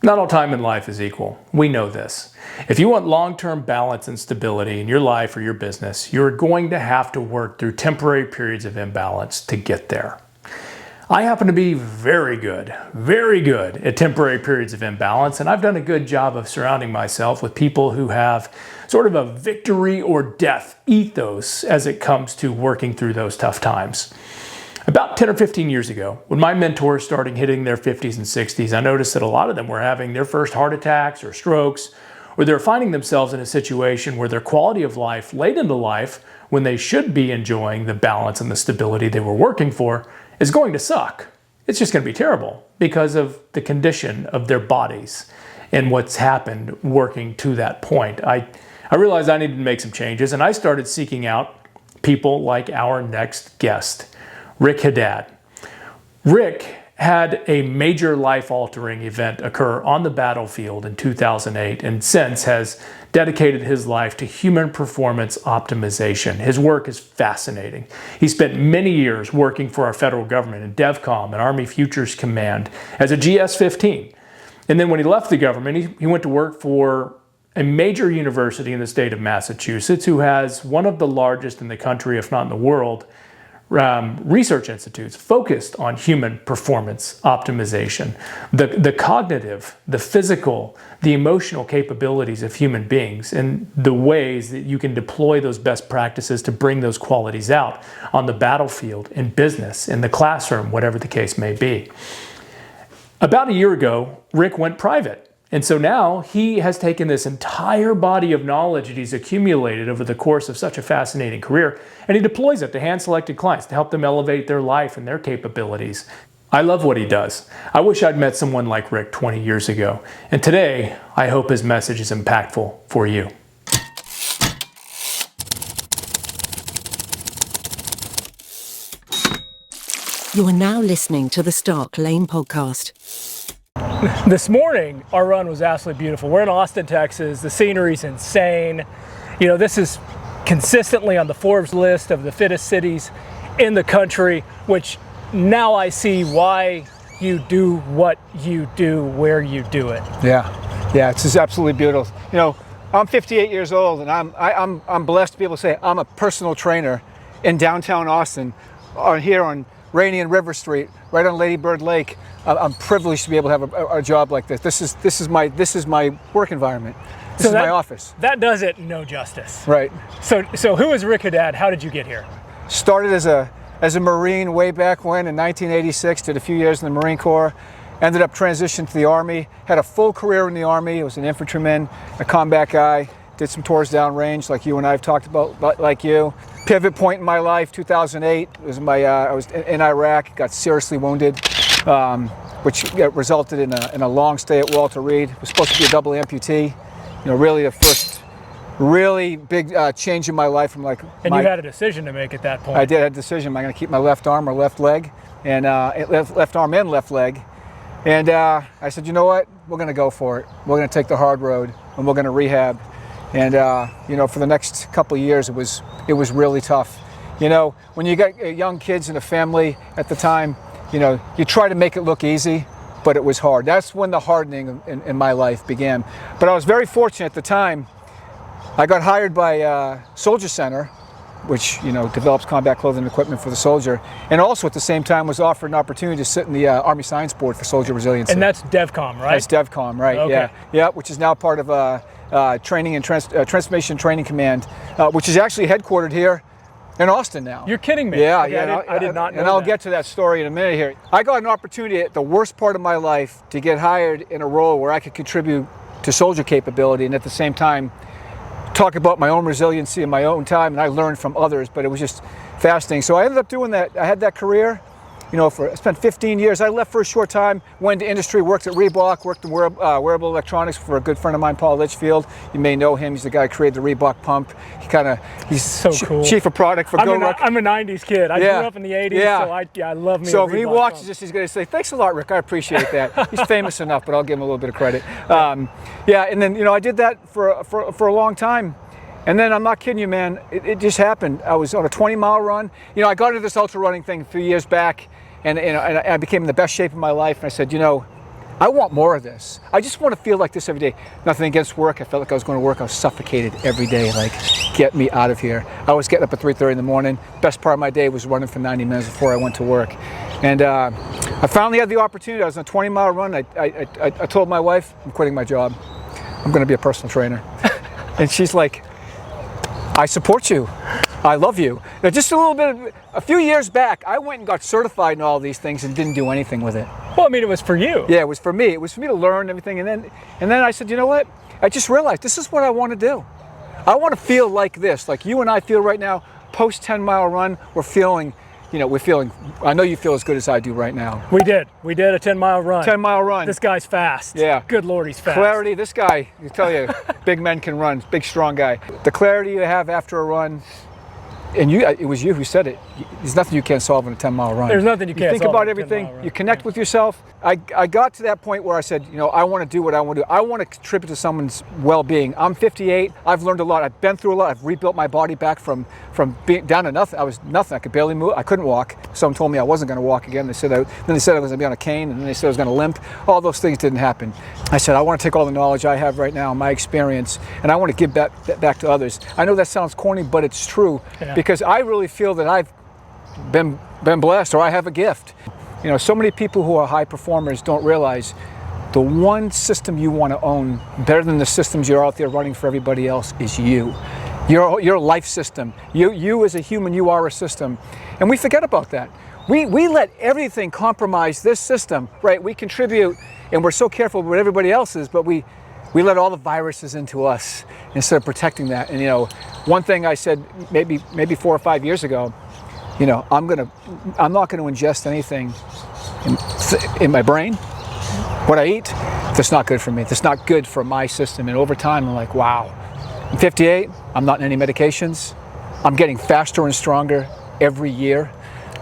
Not all time in life is equal. We know this. If you want long-term balance and stability in your life or your business, you're going to have to work through temporary periods of imbalance to get there. I happen to be very good at temporary periods of imbalance, and I've done a good job of surrounding myself with people who have sort of a victory or death ethos as it comes to working through those tough times. About 10 or 15 years ago, when my mentors started hitting their 50s and 60s, I noticed that a lot of them were having their first heart attacks or strokes, or they're finding themselves in a situation where their quality of life late into life, when they should be enjoying the balance and the stability they were working for, is going to suck. It's just going to be terrible because of the condition of their bodies and what's happened working to that point. I realized I needed to make some changes, and I started seeking out people like our next guest, Rick Haddad. Rick had a major life-altering event occur on the battlefield in 2008 and since has dedicated his life to human performance optimization. His work is fascinating. He spent many years working for our federal government in DEVCOM and Army Futures Command as a GS-15. And then when he left the government, he went to work for a major university in the state of Massachusetts who has one of the largest in the country, if not in the world, research institutes focused on human performance optimization, the cognitive, the physical, the emotional capabilities of human beings, and the ways that you can deploy those best practices to bring those qualities out on the battlefield, in business, in the classroom, whatever the case may be. About a year ago, Rick went private. And so now he has taken this entire body of knowledge that he's accumulated over the course of such a fascinating career, and he deploys it to hand-selected clients to help them elevate their life and their capabilities. I love what he does. I wish I'd met someone like Rick 20 years ago. And today, I hope his message is impactful for you. You are now listening to the Stark Lane Podcast. This morning, our run was absolutely beautiful. We're in Austin, Texas. The scenery's insane. You know, this is consistently on the Forbes list of the fittest cities in the country, which now I see why you do what you do, where you do it. Yeah, it's just absolutely beautiful. You know, I'm 58 years old, and I'm blessed to be able to say I'm a personal trainer in downtown Austin, here on Rainy and River Street, right on Lady Bird Lake. I'm privileged to be able to have a job like this. This is my work environment. This is my office. That does it no justice. Right. So who is Rick Haddad? How did you get here? Started as a Marine way back when in 1986. Did a few years in the Marine Corps. Ended up transitioning to the Army. Had a full career in the Army. I was an infantryman, a combat guy. Did some tours downrange, like you and I have talked about, like you. Pivot point in my life, 2008. Was I was in Iraq. Got seriously wounded. Which resulted in a long stay at Walter Reed. Was supposed to be a double amputee. You know, really the first really big change in my life from like. And you had a decision to make at that point. I did have a decision. Am I going to keep my left arm or left leg, and left arm and left leg? And I said, you know what? We're going to go for it. We're going to take the hard road, and we're going to rehab. And you know, for the next couple of years, it was really tough. You know, when you got young kids and a family at the time. You know, you try to make it look easy, but it was hard. That's when the hardening in my life began. But I was very fortunate at the time. I got hired by Soldier Center, which, you know, develops combat clothing and equipment for the soldier, and also at the same time was offered an opportunity to sit in the Army Science Board for Soldier Resiliency. And that's DEVCOM, right? That's DEVCOM, right? Okay. Yeah, which is now part of Training and Transformation Training Command, which is actually headquartered here in Austin now. You're kidding me. Yeah, I did not know and I'll that. get to that story in a minute here. I got an opportunity at the worst part of my life to get hired in a role where I could contribute to soldier capability and at the same time talk about my own resiliency in my own time, and I learned from others, but it was just fascinating. So I ended up doing that. I had that career. You know, I spent 15 years. I left for a short time, went into industry, worked at Reebok, worked in wearable electronics for a good friend of mine, Paul Litchfield. You may know him. He's the guy who created the Reebok pump. He's so cool. Chief of product for GoRuck. I'm a 90s kid. I grew up in the 80s, so I love me. So when he watches this, he's going to say, thanks a lot, Rick. I appreciate that. He's famous enough, but I'll give him a little bit of credit. And then, you know, I did that for a long time. And then I'm not kidding you, man. It just happened. I was on a 20-mile run. You know, I got into this ultra running thing a few years back, and I became in the best shape of my life. And I said, you know, I want more of this. I just want to feel like this every day. Nothing against work. I felt like I was going to work. I was suffocated every day. Like, get me out of here. I was getting up at 3:30 in the morning. Best part of my day was running for 90 minutes before I went to work. And I finally had the opportunity. I was on a 20-mile run. I told my wife, I'm quitting my job. I'm going to be a personal trainer. And she's like, I support you. I love you. Now, just a few years back, I went and got certified in all these things and didn't do anything with it. Well, I mean, it was for you. Yeah, it was for me. It was for me to learn everything. And then I said, you know what? I just realized this is what I want to do. I want to feel like this, like you and I feel right now, post 10-mile run, we're feeling, I know you feel as good as I do right now. We did a 10-mile run. 10-mile run. This guy's fast. Yeah. Good Lord, he's fast. Clarity, this guy, I tell you, big men can run, big strong guy. The clarity you have after a run, and it was you who said it. There's nothing you can't solve in a 10-mile run. There's nothing you can't think solve about in a everything. 10-mile run. You connect with yourself. I got to that point where I said, I want to do what I want to do. I want to contribute to someone's well-being. I'm 58. I've learned a lot. I've been through a lot. I've rebuilt my body back from being down to nothing. I was nothing. I could barely move. I couldn't walk. Someone told me I wasn't going to walk again. Then they said I was going to be on a cane, and then they said I was going to limp. All those things didn't happen. I said I want to take all the knowledge I have right now, my experience, and I want to give that back to others. I know that sounds corny, but it's true because I really feel that I've been blessed, or I have a gift. So many people who are high performers don't realize the one system you want to own better than the systems you're out there running for everybody else is you. Your life system. You as a human, you are a system. And we forget about that. We let everything compromise this system, right? We contribute and we're so careful with what everybody else is, but we let all the viruses into us instead of protecting that. And one thing I said maybe 4 or 5 years ago, I'm not going to ingest anything in my brain, what I eat, that's not good for me. That's not good for my system. And over time, I'm like, wow. I'm 58. I'm not in any medications. I'm getting faster and stronger every year.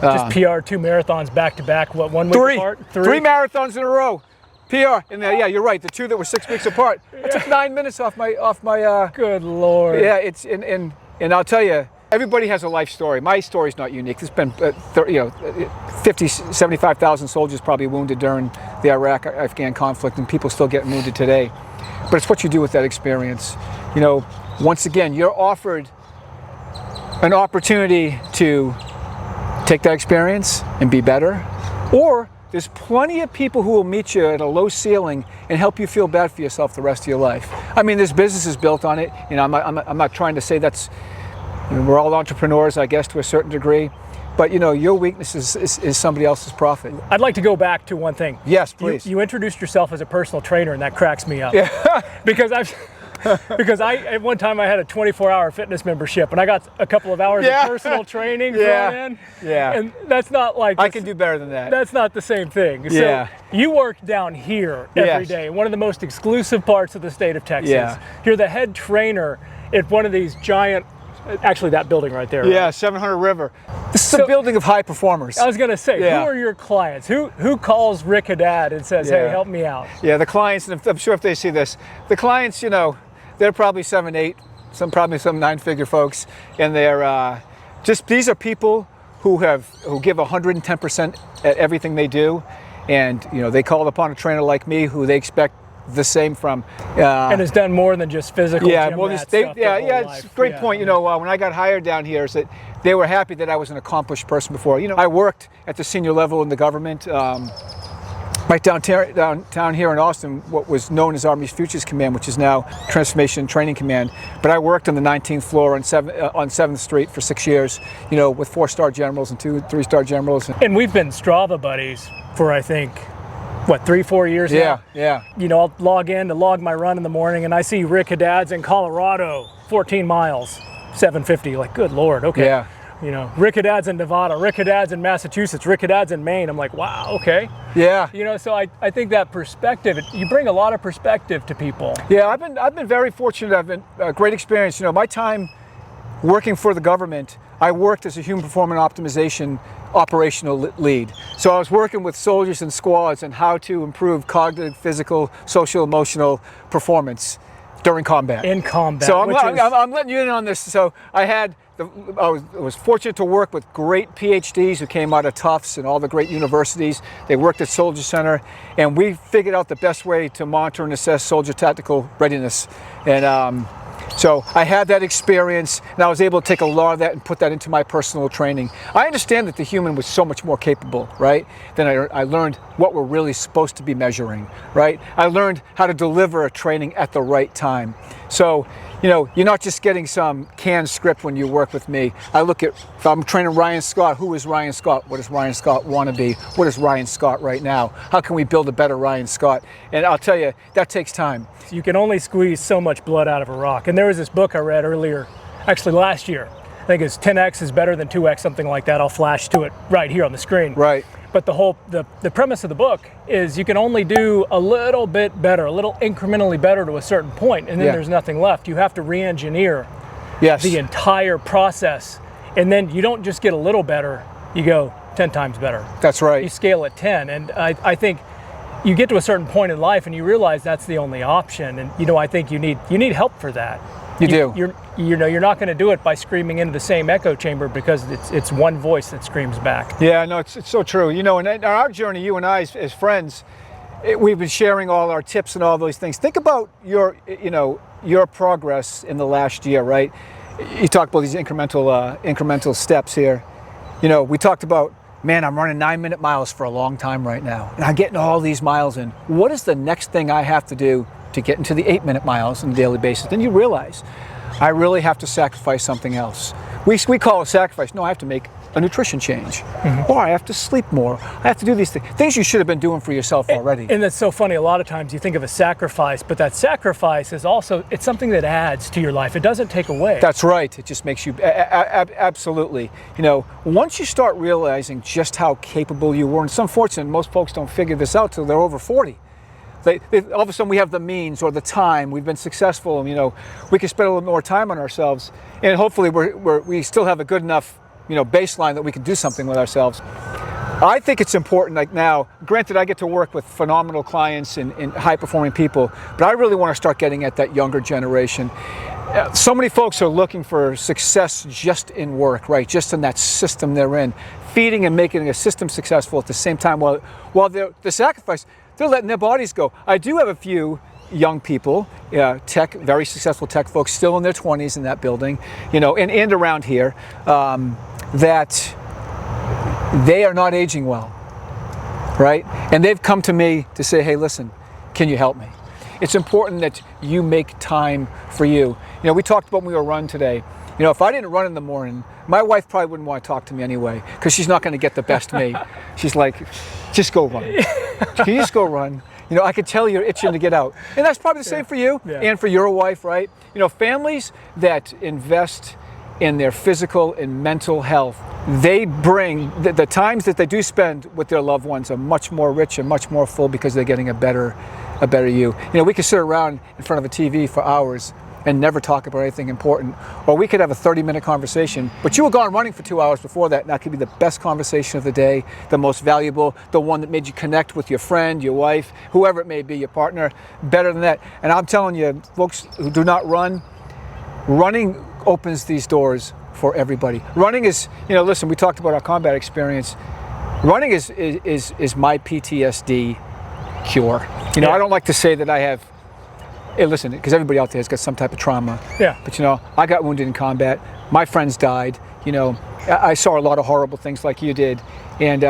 Just PR 2 marathons back to back. What, 1 week apart? 3 marathons in a row. PR. And yeah, you're right. The 2 that were 6 weeks apart. I took 9 minutes off my. Good Lord. Yeah, it's and I'll tell you. Everybody has a life story. My story's not unique. There's been 50, 75,000 soldiers probably wounded during the Iraq-Afghan conflict, and people still getting wounded today. But it's what you do with that experience. Once again, you're offered an opportunity to take that experience and be better, or there's plenty of people who will meet you at a low ceiling and help you feel bad for yourself the rest of your life. I mean, there's businesses built on it. I'm not trying to say that's. We're all entrepreneurs, I guess, to a certain degree. But, your weakness is somebody else's profit. I'd like to go back to one thing. Yes, please. You introduced yourself as a personal trainer, and that cracks me up. Yeah. because at one time I had a 24-hour fitness membership, and I got a couple of hours of personal training thrown in. Yeah. And that's not like... I can do better than that. That's not the same thing. Yeah. So you work down here every day, one of the most exclusive parts of the state of Texas. Yeah. You're the head trainer at one of these giant... Actually, that building right there. Yeah, right? 700 River. This is a building of high performers. I was going to say, who are your clients? Who calls Rick Haddad and says, hey, help me out? Yeah, the clients, and I'm sure if they see this, the clients, they're probably 7, 8, probably some 9-figure folks, and they're these are people who give 110% at everything they do, and they call upon a trainer like me who they expect the same from. And has done more than just physical. Yeah, well, it's a great point. When I got hired down here, is that they were happy that I was an accomplished person before. I worked at the senior level in the government, right downtown here in Austin, what was known as Army's Futures Command, which is now Transformation Training Command. But I worked on the 19th floor on 7th Street for 6 years, with 4-star generals and 2 3-star generals. And we've been Strava buddies for, I think, 3-4 years now? Yeah. I'll log in to log my run in the morning, and I see Rick Haddad's in Colorado, 14 miles, 750. Like, good Lord, okay. Yeah. Rick Haddad's in Nevada, Rick Haddad's in Massachusetts, Rick Haddad's in Maine. I'm like, wow, okay. Yeah. So I think that perspective, you bring a lot of perspective to people. Yeah, I've been very fortunate. I've been a great experience. My time working for the government, I worked as a human performance optimization operational lead. So I was working with soldiers and squads on how to improve cognitive, physical, social, emotional performance during combat. In combat. So I'm letting you in on this. So I had I was fortunate to work with great PhDs who came out of Tufts and all the great universities. They worked at Soldier Center, and we figured out the best way to monitor and assess soldier tactical readiness. And so I had that experience, and I was able to take a lot of that and put that into my personal training. I understand that the human was so much more capable, right? Then I learned what we're really supposed to be measuring, right? I learned how to deliver a training at the right time. So, you know, you're not just getting some canned script when you work with me. I look at, if I'm training Ryan Scott, who is Ryan Scott? What does Ryan Scott want to be? What is Ryan Scott right now? How can we build a better Ryan Scott? And I'll tell you, that takes time. You can only squeeze so much blood out of a rock. And there was this book I read earlier, actually last year. I think it's 10x is better than 2x, something like that. I'll flash to it right here on the screen. Right. But the premise of the book is you can only do a little bit better, a little incrementally better to a certain point, and then there's nothing left. You have to re-engineer the entire process. And then you don't just get a little better, you go 10 times better. That's right. You scale at 10. And I think you get to a certain point in life and you realize that's the only option. And you know, I think you need help for that. You do. You're not going to do it by screaming into the same echo chamber, because it's one voice that screams back. Yeah, no, it's so true. You know, in our journey, you and I as friends, we've been sharing all our tips and all those things. Think about your progress in the last year, right? You talked about these incremental steps here. You know, we talked about, man, I'm running 9-minute miles for a long time right now, and I'm getting all these miles in. What is the next thing I have to do to get into the 8-minute miles on a daily basis? Then you realize, I really have to sacrifice something else. We call it sacrifice. No, I have to make a nutrition change. Or I have to sleep more. I have to do these things you should have been doing for yourself already. And that's so funny. A lot of times you think of a sacrifice, but that sacrifice is also, it's something that adds to your life. It doesn't take away. That's right. It just makes you, absolutely. You know, once you start realizing just how capable you were, and it's unfortunate, most folks don't figure this out till they're over 40. All of a sudden we have the means or the time, we've been successful, and, you know, we can spend a little more time on ourselves, and hopefully we still have a good enough, you know, baseline that we can do something with ourselves. I think it's important, like now, granted I get to work with phenomenal clients and high performing people, but I really want to start getting at that younger generation. So many folks are looking for success just in work, right? Just in that system they're in, feeding and making a system successful at the same time while the sacrifice, they're letting their bodies go. I do have a few young people, very successful tech folks, still in their 20s in that building, you know, and around here, that they are not aging well, right? And they've come to me to say, hey, listen, can you help me? It's important that you make time for you. You know, we talked about when we were running today. You know, if I didn't run in the morning, my wife probably wouldn't want to talk to me anyway, because she's not going to get the best me. She's like, just go run. Can you just go run? You know, I could tell you're itching to get out. And that's probably the same for you and for your wife, right? You know, families that invest in their physical and mental health, they bring, the times that they do spend with their loved ones are much more rich and much more full, because they're getting a better you. You know, we could sit around in front of a TV for hours and never talk about anything important, or we could have a 30-minute conversation, but you were gone running for 2 hours before that, and that could be the best conversation of the day, the most valuable, the one that made you connect with your friend, your wife, whoever it may be, your partner, better than that. And I'm telling you, folks who do not run, running opens these doors for everybody. Running is, you know, listen, we talked about our combat experience. Running is my PTSD cure. You know, I don't like to say that I have, hey, listen, because everybody out there has got some type of trauma. Yeah. But, you know, I got wounded in combat. My friends died. You know, I saw a lot of horrible things like you did. And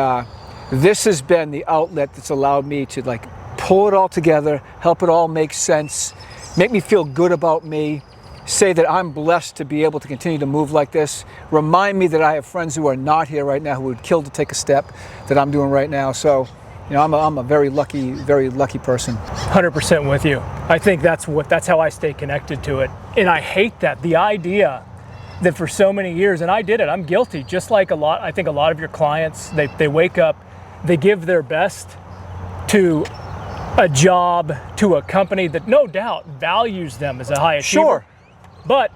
this has been the outlet that's allowed me to, like, pull it all together, help it all make sense, make me feel good about me, say that I'm blessed to be able to continue to move like this, remind me that I have friends who are not here right now who would kill to take a step that I'm doing right now. So, you know, I'm a very lucky person. 100% with you. I think that's how I stay connected to it. And I hate that, the idea that for so many years, and I did it, I'm guilty, just like I think a lot of your clients, they wake up, they give their best to a job, to a company that no doubt values them as a high achiever. Sure. But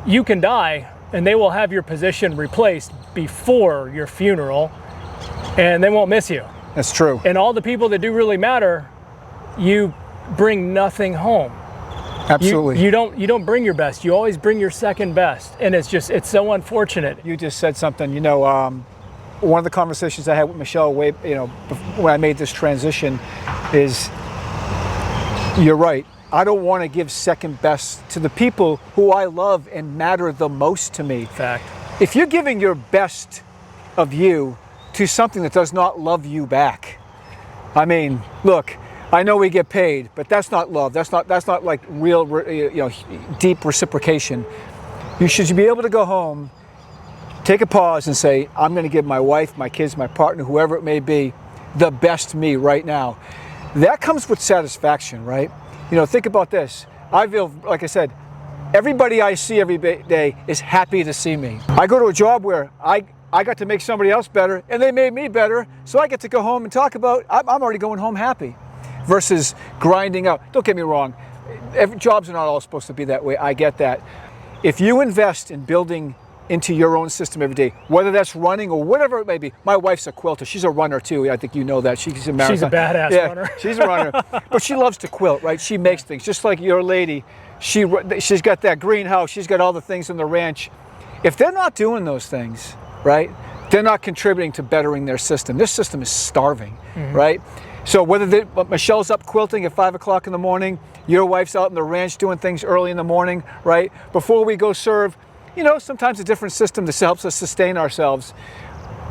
you can die and they will have your position replaced before your funeral, and they won't miss you. That's true. And all the people that do really matter, you bring nothing home. Absolutely. You don't bring your best. You always bring your second best, and it's so unfortunate. You just said something. One of the conversations I had with Michelle when I made this transition is, you're right. I don't want to give second best to the people who I love and matter the most to me. Fact. If you're giving your best of you to something that does not love you back, I mean, look, I know we get paid, but that's not love. That's not like real, deep reciprocation. You should be able to go home, take a pause and say, I'm going to give my wife, my kids, my partner, whoever it may be, the best me right now. That comes with satisfaction, right? Think about this. I feel, like I said, everybody I see every day is happy to see me. I go to a job where I got to make somebody else better, and they made me better, so I get to go home and talk about, I'm already going home happy, versus grinding out. Don't get me wrong, jobs are not all supposed to be that way, I get that. If you invest in building into your own system every day, whether that's running or whatever it may be. My wife's a quilter. She's a runner too. I think you know that. She's a marathon. She's a badass runner. She's a runner. But she loves to quilt, right? She makes things. Just like your lady, she's got that greenhouse. She's got all the things in the ranch. If they're not doing those things, right, they're not contributing to bettering their system. This system is starving, right? So whether Michelle's up quilting at 5 o'clock in the morning, your wife's out in the ranch doing things early in the morning, right? Before we go serve, sometimes a different system that helps us sustain ourselves.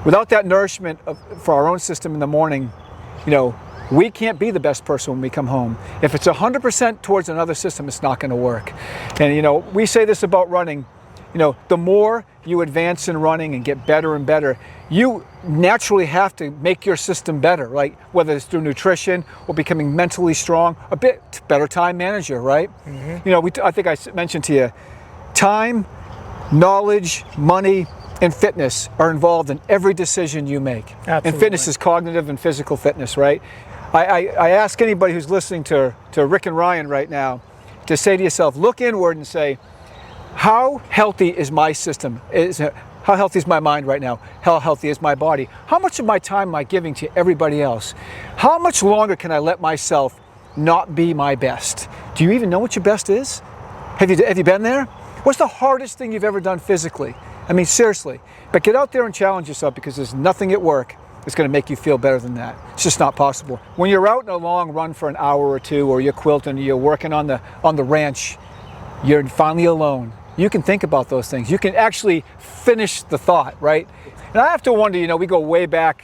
Without that nourishment for our own system in the morning, we can't be the best person when we come home. If it's 100% towards another system, it's not going to work. And we say this about running. The more you advance in running and get better and better, you naturally have to make your system better, right? Whether it's through nutrition or becoming mentally strong, a bit better time manager, right? I think I mentioned to you, time, knowledge, money, and fitness are involved in every decision you make. Absolutely. And fitness is cognitive and physical fitness, right? I ask anybody who's listening to Rick and Ryan right now to say to yourself, look inward and say, how healthy is my system? How healthy is my mind right now? How healthy is my body? How much of my time am I giving to everybody else? How much longer can I let myself not be my best? Do you even know what your best is? Have you been there? What's the hardest thing you've ever done physically? I mean, seriously. But get out there and challenge yourself, because there's nothing at work that's going to make you feel better than that. It's just not possible. When you're out in a long run for an hour or two, or you're quilting, or you're working on the ranch, you're finally alone. You can think about those things. You can actually finish the thought, right? And I have to wonder, we go way back,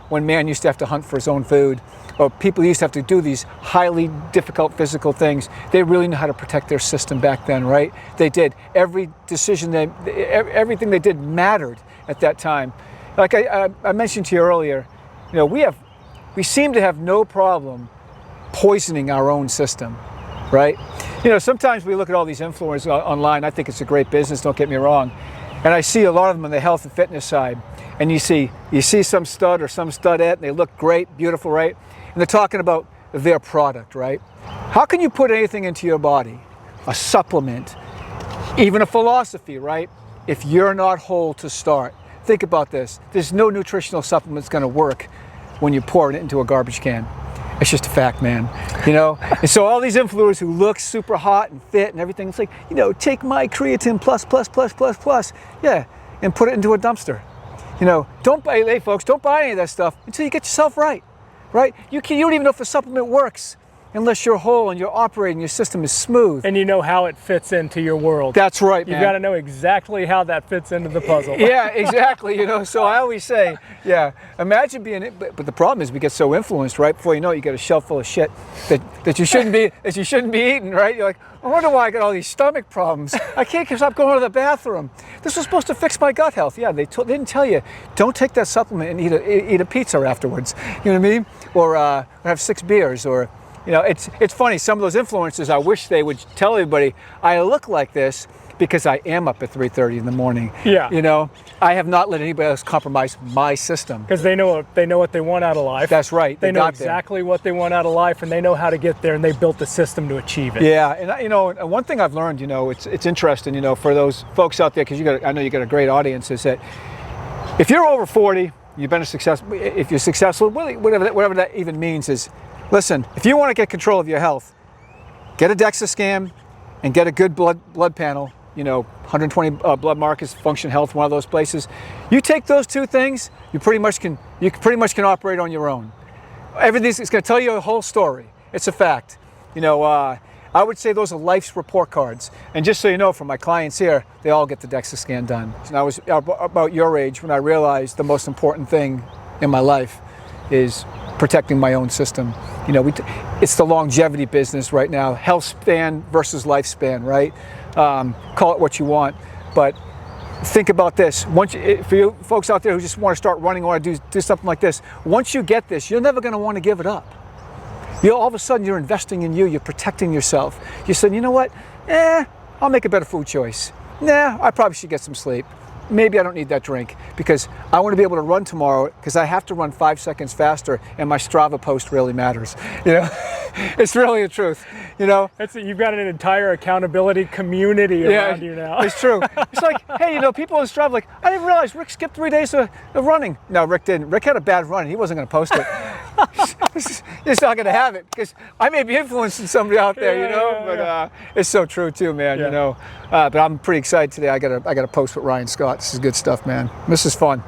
when man used to have to hunt for his own food, or people used to have to do these highly difficult physical things. They really knew how to protect their system back then, right? They did. Every decision, everything they did mattered at that time. Like I mentioned to you earlier, we seem to have no problem poisoning our own system, right? Sometimes we look at all these influencers online. I think it's a great business, don't get me wrong. And I see a lot of them on the health and fitness side. And you see some stud or some studette, and they look great, beautiful, right? And they're talking about their product, right? How can you put anything into your body, a supplement, even a philosophy, right, if you're not whole to start? Think about this. There's no nutritional supplement that's going to work when you pour it into a garbage can. It's just a fact, man. And so all these influencers who look super hot and fit and everything, it's like, take my creatine plus, yeah, and put it into a dumpster. Hey folks, don't buy any of that stuff until you get yourself right, right? You don't even know if the supplement works unless you're whole and you're operating, your system is smooth. And you know how it fits into your world. That's right, man. You've got to know exactly how that fits into the puzzle. Yeah, exactly. So I always say, imagine being it, but the problem is we get so influenced, right? Before you know it, you get a shelf full of shit that you shouldn't be eating, right? You're like, I wonder why I got all these stomach problems. I can't stop going to the bathroom. This was supposed to fix my gut health. Yeah, they didn't tell you, don't take that supplement and eat a pizza afterwards. You know what I mean? Or have 6 beers, or it's funny, some of those influencers, I wish they would tell everybody, I look like this because I am up at 3:30 in the morning. Yeah. I have not let anybody else compromise my system. Because they know what they want out of life. That's right. They know exactly what they want out of life, and they know how to get there, and they built the system to achieve it. Yeah, and one thing I've learned, it's interesting, for those folks out there, because I know you got a great audience, is that if you're over 40, you've been if you're successful, whatever that even means is, listen, if you want to get control of your health, get a DEXA scan, and get a good blood panel, 120 blood markers, Function Health, one of those places. You take those two things, you pretty much can operate on your own. Everything's, it's going to tell you a whole story. It's a fact. I would say those are life's report cards. And just so you know, from my clients here, they all get the DEXA scan done. And I was about your age when I realized the most important thing in my life is protecting my own system. It's the longevity business right now, health span versus lifespan, right? Call it what you want, but think about this. For you folks out there who just want to start running or do something like this, once you get this, you're never going to want to give it up. All of a sudden you're investing in you, you're protecting yourself. You're saying, you know what, I'll make a better food choice. I probably should get some sleep. Maybe I don't need that drink because I want to be able to run tomorrow because I have to run 5 seconds faster and my Strava post really matters. It's really the truth. You've got an entire accountability community around you now. It's true. It's like, hey, people in Strava like, I didn't realize Rick skipped 3 days of running. No, Rick didn't. Rick had a bad run. He wasn't going to post it. He's not going to have it because I may be influencing somebody out there, but it's so true too, man. But I'm pretty excited today. I got to post with Ryan Scott. This is good stuff, man. This is fun.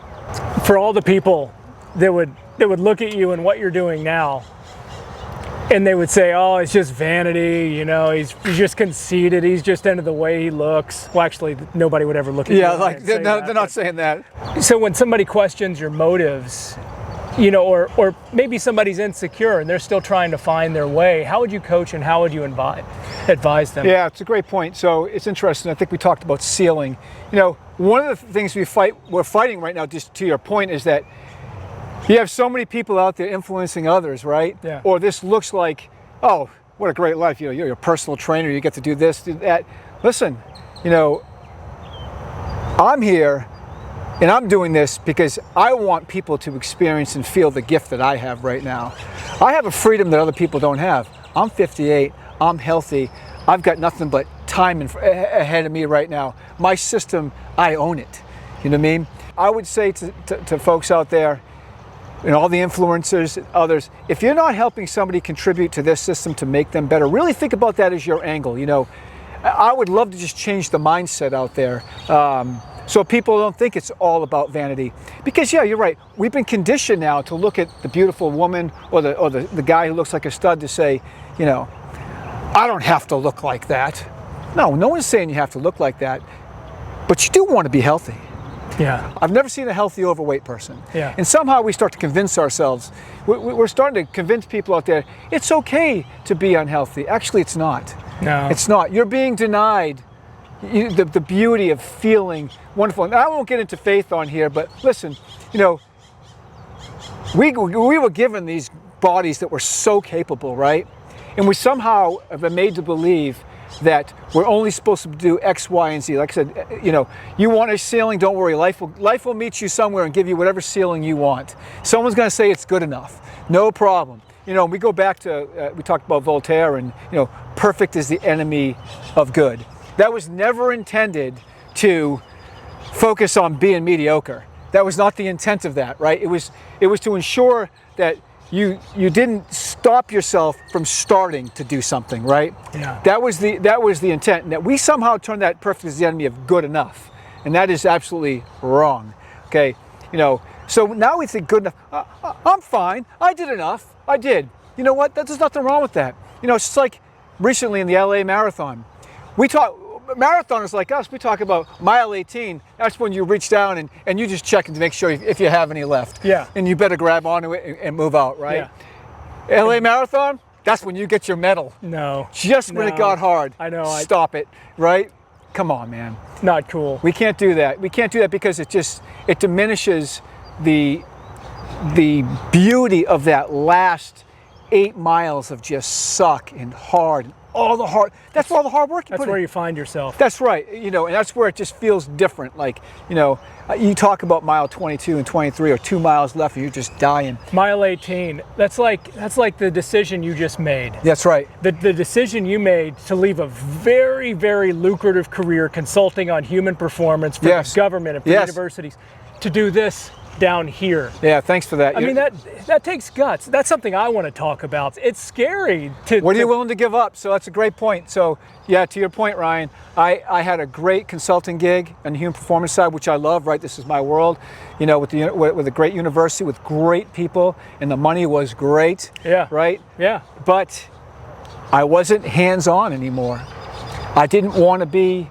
For all the people that would look at you and what you're doing now, and they would say, oh, it's just vanity, he's just conceited, he's just into the way he looks. Well, actually, nobody would ever look at you. Yeah, they're not saying that. So when somebody questions your motives, or maybe somebody's insecure and they're still trying to find their way, how would you coach and how would you advise them? Yeah, it's a great point. So it's interesting. I think we talked about ceiling. One of the things we're fighting right now, just to your point, is that you have so many people out there influencing others, right? Yeah. Or this looks like, oh, what a great life. You're a personal trainer. You get to do this, do that. Listen, I'm here and I'm doing this because I want people to experience and feel the gift that I have right now. I have a freedom that other people don't have. I'm 58. I'm healthy. I've got nothing but time ahead of me right now. My system, I own it. You know what I mean? I would say to folks out there, all the influencers, others, if you're not helping somebody contribute to this system to make them better, really think about that as your angle. I would love to just change the mindset out there so people don't think it's all about vanity. Because yeah, you're right. We've been conditioned now to look at the beautiful woman or the guy who looks like a stud to say, I don't have to look like that. No one's saying you have to look like that, but you do want to be healthy. Yeah. I've never seen a healthy overweight person. Yeah. And somehow we start to convince ourselves, we're starting to convince people out there, it's okay to be unhealthy. Actually, it's not. No. It's not. You're being denied the beauty of feeling wonderful. And I won't get into faith on here, but listen, we were given these bodies that were so capable, right? And we somehow have been made to believe that we're only supposed to do X, Y, and Z. Like I said, you want a ceiling, don't worry. Life will meet you somewhere and give you whatever ceiling you want. Someone's going to say it's good enough. No problem. We go back to, we talked about Voltaire and, perfect is the enemy of good. That was never intended to focus on being mediocre. That was not the intent of that, right? It was to ensure that you didn't stop yourself from starting to do something, right? Yeah. That was the intent. And that we somehow turned that perfect as the enemy of good enough. And that is absolutely wrong. Okay? So now we think good enough. I'm fine. I did enough. I did. You know what? There's nothing wrong with that. It's just like recently in the LA Marathon. Marathoners like us, we talk about mile 18. That's when you reach down and you just check to make sure if you have any left. Yeah. And you better grab onto it and move out, right? Yeah. LA Marathon, that's when you get your medal. No. Just when it got hard. I know. Stop it, right? Come on, man. Not cool. We can't do that. We can't do that because it diminishes the beauty of that last 8 miles of just suck and hard. That's where all the hard work you put in. That's where you find yourself. That's right. And that's where it just feels different. Like, you talk about mile 22 and 23 or 2 miles left and you're just dying. Mile 18, that's like the decision you just made. That's right. The decision you made to leave a very, very lucrative career consulting on human performance for the government and for universities to do this down here. Yeah, thanks for that. I mean, that takes guts. That's something I want to talk about. It's scary to... What are you willing to give up? So that's a great point. So yeah, to your point, Ryan, I had a great consulting gig on the human performance side, which I love, right? This is my world, you know, with a great university, with great people, and the money was great, Yeah. right? Yeah. But I wasn't hands-on anymore. I didn't want to be,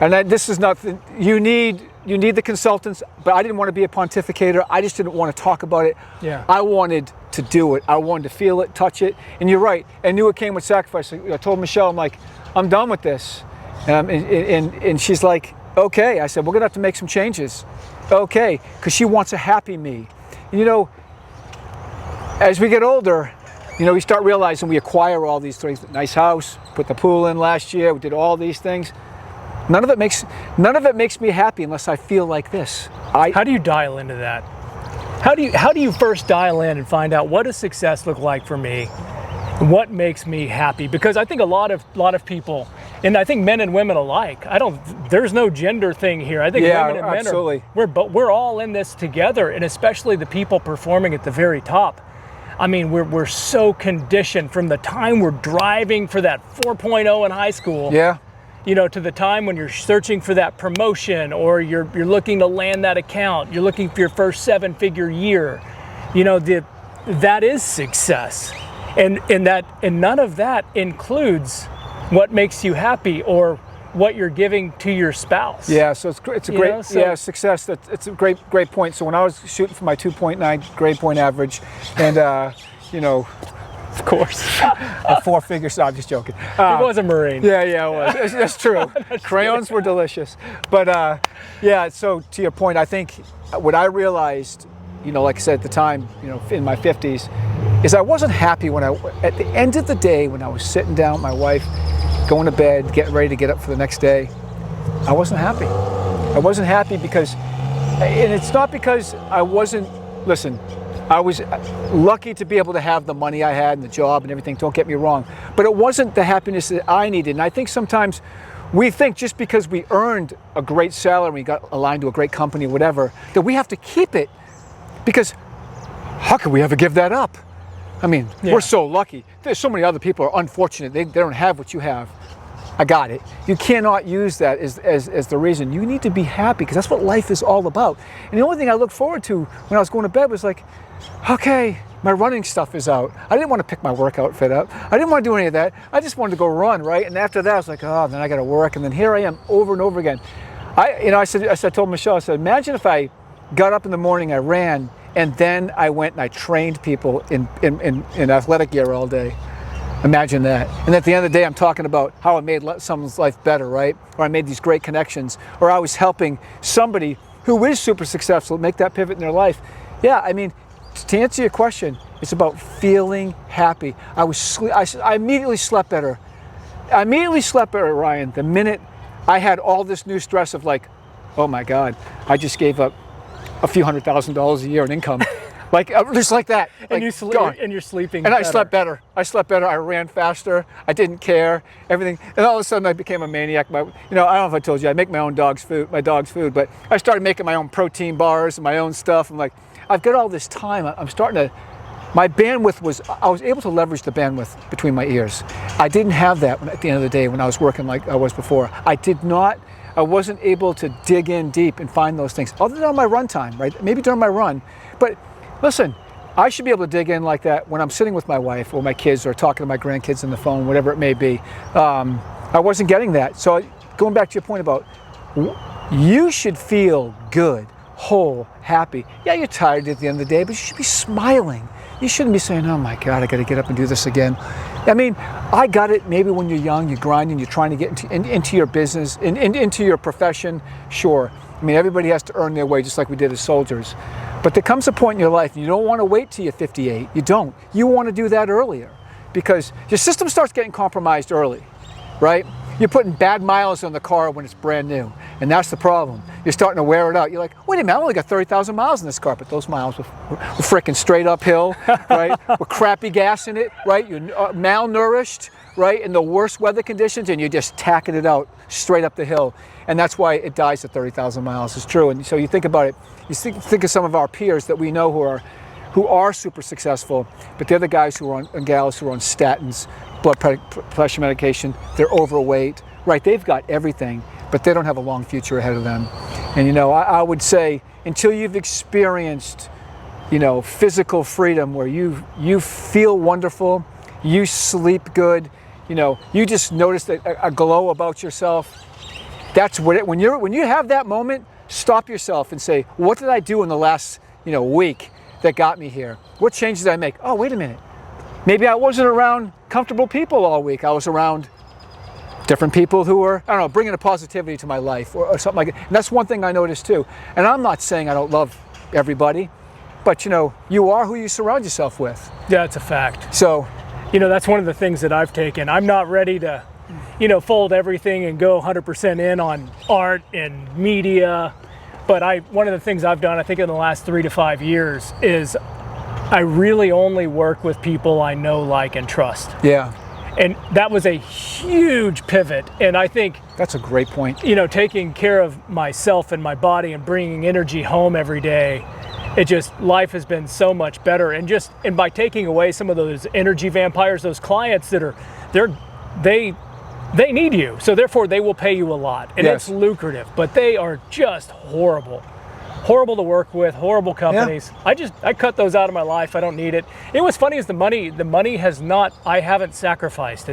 and this is nothing, you need the consultants, but I didn't want to be a pontificator. I just didn't want to talk about it. Yeah. I wanted to do it. I wanted to feel it, touch it. And you're right. I knew it came with sacrifice. I told Michelle, I'm like, I'm done with this. And she's like, okay. I said, we're going to have to make some changes. Okay. Because she wants a happy me. And, you know, as we get older, you know, we start realizing we acquire all these things. Nice house, put the pool in last year, we did all these things. None of it makes me happy unless I feel like this. How do you dial into that? How do you first dial in and find out what does success look like for me? What makes me happy? Because I think a lot of people, and I think men and women alike, there's no gender thing here. I think women and men absolutely. we're all in this together, and especially the people performing at the very top. I mean, we're so conditioned from the time we're driving for that 4.0 in high school. Yeah. You know, to the time when you're searching for that promotion, or you're looking to land that account, you're looking for your first 7-figure year. You know, that is success, and none of that includes what makes you happy or what you're giving to your spouse. Yeah, so it's a great success. It's a great point. So when I was shooting for my 2.9 grade point average, and you know, of course, a 4-figure. So I'm just joking. He was a Marine. Yeah, it was. That's true. Crayons were delicious, but yeah. So to your point, I think what I realized, you know, like I said at the time, you know, in my 50s, is I wasn't happy at the end of the day when I was sitting down with my wife, going to bed, getting ready to get up for the next day. I wasn't happy. I wasn't happy because, and it's not because I wasn't. Listen, I was lucky to be able to have the money I had and the job and everything, don't get me wrong. But it wasn't the happiness that I needed. And I think sometimes we think just because we earned a great salary, we got aligned to a great company or whatever, that we have to keep it. Because how could we ever give that up? I mean, we're so lucky. There's so many other people who are unfortunate. They don't have what you have. I got it. You cannot use that as the reason. You need to be happy because that's what life is all about. And the only thing I looked forward to when I was going to bed was like, okay, my running stuff is out. I didn't want to pick my workout fit up. I didn't want to do any of that. I just wanted to go run, right? And after that, I was like, oh, then I got to work. And then here I am over and over again. I told Michelle, I said, imagine if I got up in the morning, I ran, and then I went and I trained people in athletic gear all day. Imagine that. And at the end of the day, I'm talking about how I made someone's life better, right? Or I made these great connections, or I was helping somebody who is super successful make that pivot in their life. Yeah, I mean, to answer your question, it's about feeling happy. I immediately slept better. I immediately slept better, Ryan, the minute I had all this new stress of like, oh my God, I just gave up a few $100,000 a year in income. Like, just like that. And, like, you're sleeping and better. I slept better. I ran faster. I didn't care. Everything. And all of a sudden I became a maniac. I don't know if I told you, I make my own dog's food, but I started making my own protein bars and my own stuff. I'm like, I've got all this time. I'm starting to, my bandwidth I was able to leverage the bandwidth between my ears. I didn't have that at the end of the day when I was working like I was before. I wasn't able to dig in deep and find those things, other than on my run time, right? Maybe during my run. But listen, I should be able to dig in like that when I'm sitting with my wife or my kids or talking to my grandkids on the phone, whatever it may be. I wasn't getting that. So going back to your point about, you should feel good, whole, happy. Yeah, you're tired at the end of the day, but you should be smiling. You shouldn't be saying, oh my God, I got to get up and do this again. I mean, I got it maybe when you're young, you're grinding, you're trying to get into your business, into your profession, sure. I mean, everybody has to earn their way just like we did as soldiers. But there comes a point in your life, and you don't want to wait till you're 58. You don't. You want to do that earlier because your system starts getting compromised early, right? You're putting bad miles on the car when it's brand new. And that's the problem. You're starting to wear it out. You're like, wait a minute, I only got 30,000 miles in this car, but those miles were freaking straight uphill, right? With crappy gas in it, right? You're malnourished, right? In the worst weather conditions, and you're just tacking it out straight up the hill. And that's why it dies at 30,000 miles. It's true. And so you think about it, you think of some of our peers that we know who are super successful, but they're the guys who are on, and gals who are on statins, blood pressure medication, they're overweight, right? They've got everything, but they don't have a long future ahead of them. And you know, I would say until you've experienced, you know, physical freedom where you feel wonderful, you sleep good, you know, you just notice a glow about yourself. That's what when you have that moment, stop yourself and say, what did I do in the last, you know, week that got me here? What changes did I make? Oh, wait a minute. Maybe I wasn't around comfortable people all week. I was around different people who were, I don't know, bringing a positivity to my life or something like that. And that's one thing I noticed too. And I'm not saying I don't love everybody, but you know, you are who you surround yourself with. Yeah, it's a fact. So, you know, that's one of the things that I've taken. I'm not ready to, you know, fold everything and go 100% in on art and media. But one of the things I've done, I think in the last 3 to 5 years, is I really only work with people I know, like, and trust. yeah, And that was a huge pivot. And I think, that's a great point. you know, taking care of myself and my body and bringing energy home every day, life has been so much better. And by taking away some of those energy vampires, those clients that they need you, so therefore they will pay you a lot, and Yes. it's lucrative, but they are just horrible to work with, horrible companies. Yeah. I cut those out of my life. I don't need it. What's funny is the money has not, I haven't sacrificed.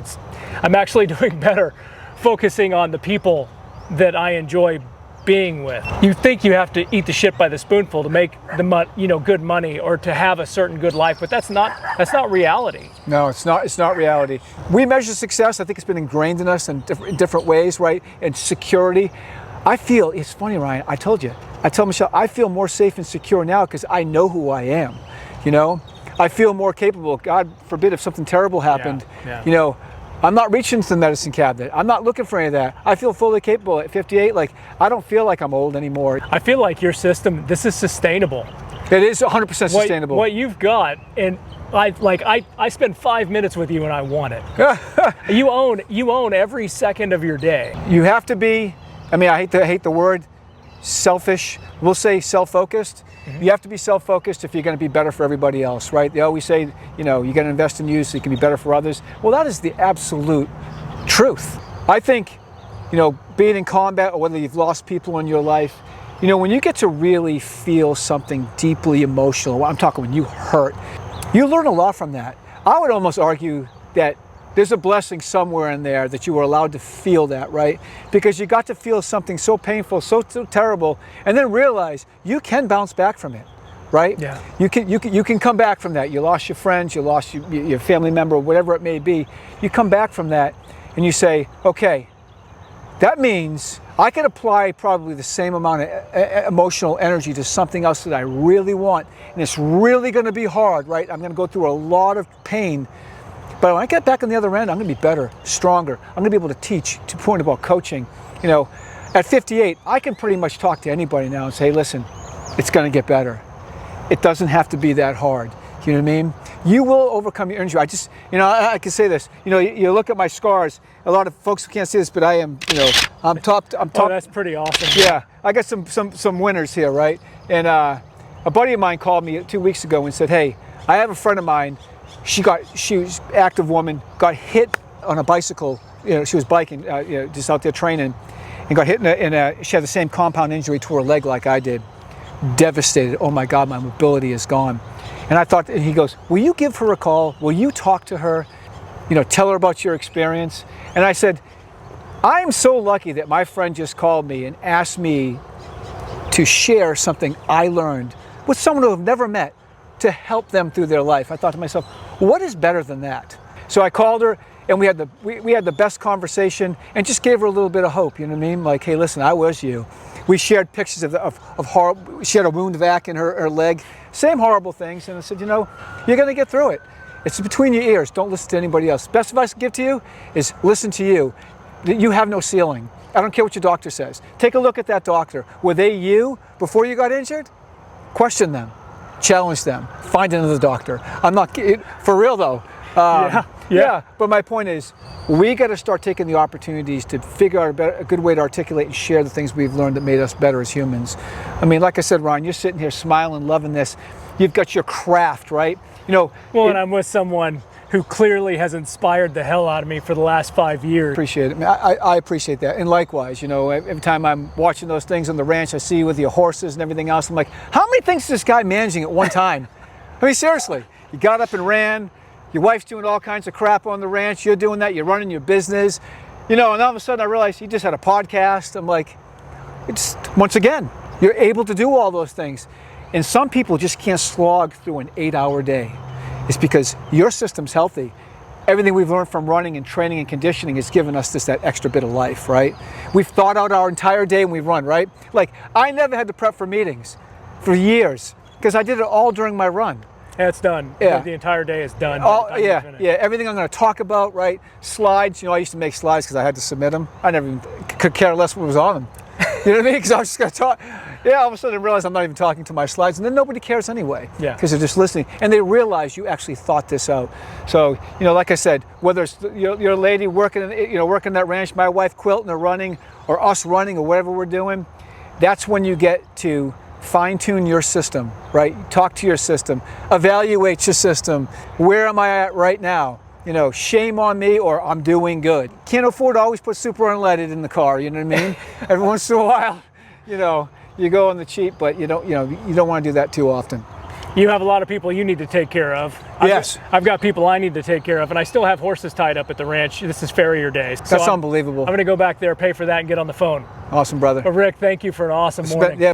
I'm actually doing better focusing on the people that I enjoy being with. You think you have to eat the shit by the spoonful to make good money or to have a certain good life, but that's not reality. No, it's not reality. We measure success. I think it's been ingrained in us in different ways, right? And security. I feel, it's funny, Ryan, I tell Michelle, I feel more safe and secure now because I know who I am, you know? I feel more capable. God forbid if something terrible happened, you know, I'm not reaching to the medicine cabinet. I'm not looking for any of that. I feel fully capable at 58. Like, I don't feel like I'm old anymore. I feel like your system, this is sustainable. It is 100% sustainable. What you've got, and I spend 5 minutes with you and I want it. You own every second of your day. You have to be, I mean, I hate the word selfish. We'll say self-focused. Mm-hmm. You have to be self-focused if you're going to be better for everybody else, right? They always say, you know, you got to invest in you so you can be better for others. Well, that is the absolute truth. I think, you know, being in combat or whether you've lost people in your life, you know, when you get to really feel something deeply emotional, I'm talking when you hurt, you learn a lot from that. I would almost argue that there's a blessing somewhere in there that you were allowed to feel that, right? Because you got to feel something so painful, so terrible, and then realize you can bounce back from it, right? Yeah. You can come back from that. You lost your friends, you lost your family member, whatever it may be. You come back from that and you say, okay, that means I can apply probably the same amount of emotional energy to something else that I really want, and it's really going to be hard, right? I'm going to go through a lot of pain. But when I get back on the other end, I'm going to be better, stronger. I'm going to be able to teach. To point about coaching, you know, at 58, I can pretty much talk to anybody now and say, listen, it's going to get better. It doesn't have to be that hard. You know what I mean? You will overcome your injury. I can say this. You know, you look at my scars. A lot of folks can't see this, but I am, you know, I'm top. Oh, that's pretty awesome. Yeah, I got some winners here, right? And a buddy of mine called me 2 weeks ago and said, hey, I have a friend of mine. She was an active woman, got hit on a bicycle. You know, she was biking, you know, just out there training, and got hit she had the same compound injury to her leg like I did. Devastated. Oh my God, my mobility is gone. And I thought, and he goes, will you give her a call? Will you talk to her? You know, tell her about your experience. And I said, I'm so lucky that my friend just called me and asked me to share something I learned with someone who I've never met, to help them through their life. I thought to myself, what is better than that? So I called her and we had the best conversation and just gave her a little bit of hope, you know what I mean? Like, hey, listen, I was you. We shared pictures of horrible, she had a wound vac in her leg, same horrible things. And I said, you know, you're gonna get through it. It's between your ears, don't listen to anybody else. Best advice I give to you is listen to you. You have no ceiling. I don't care what your doctor says. Take a look at that doctor. Were they you before you got injured? Question them, challenge them, find another doctor. I'm not for real though. Yeah. But my point is, we got to start taking the opportunities to figure out a good way to articulate and share the things we've learned that made us better as humans. I mean, like I said, Ron, you're sitting here smiling, loving this. You've got your craft, right? You know. Well, and I'm with someone who clearly has inspired the hell out of me for the last 5 years. Appreciate it. I appreciate that. And likewise, you know, every time I'm watching those things on the ranch, I see you with your horses and everything else. I'm like, how many things is this guy managing at one time? I mean, seriously, you got up and ran. Your wife's doing all kinds of crap on the ranch. You're doing that. You're running your business. You know, and all of a sudden I realized you just had a podcast. I'm like, it's once again, you're able to do all those things. And some people just can't slog through an 8-hour day. It's because your system's healthy. Everything we've learned from running and training and conditioning has given us that extra bit of life, right? We've thought out our entire day when we run, right? Like, I never had to prep for meetings for years because I did it all during my run. Yeah, it's done. Yeah. The entire day is done. Everything I'm going to talk about, right? Slides, you know, I used to make slides because I had to submit them. I never even could care less what was on them. You know what I mean? Because I was just going to talk. Yeah, all of a sudden I realized I'm not even talking to my slides, and then nobody cares anyway. Yeah. Because they're just listening, and they realize you actually thought this out. So, you know, like I said, whether it's your lady working that ranch, my wife quilting or running, or us running or whatever we're doing, that's when you get to fine-tune your system, right? Talk to your system, evaluate your system. Where am I at right now? You know, shame on me, or I'm doing good. Can't afford to always put super unleaded in the car, you know what I mean? Every once in a while, you know, you go on the cheap, but you don't want to do that too often. You have a lot of people you need to take care of. I've got people I need to take care of, and I still have horses tied up at the ranch. This is farrier days. So That's unbelievable. I'm going to go back there, pay for that, and get on the phone. Awesome, brother. But Rick, thank you for an awesome morning. Yeah.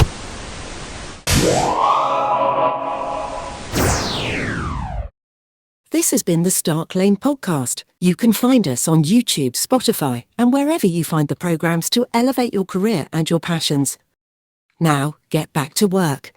This has been the Stark Lane Podcast. You can find us on YouTube, Spotify, and wherever you find the programs to elevate your career and your passions. Now, get back to work.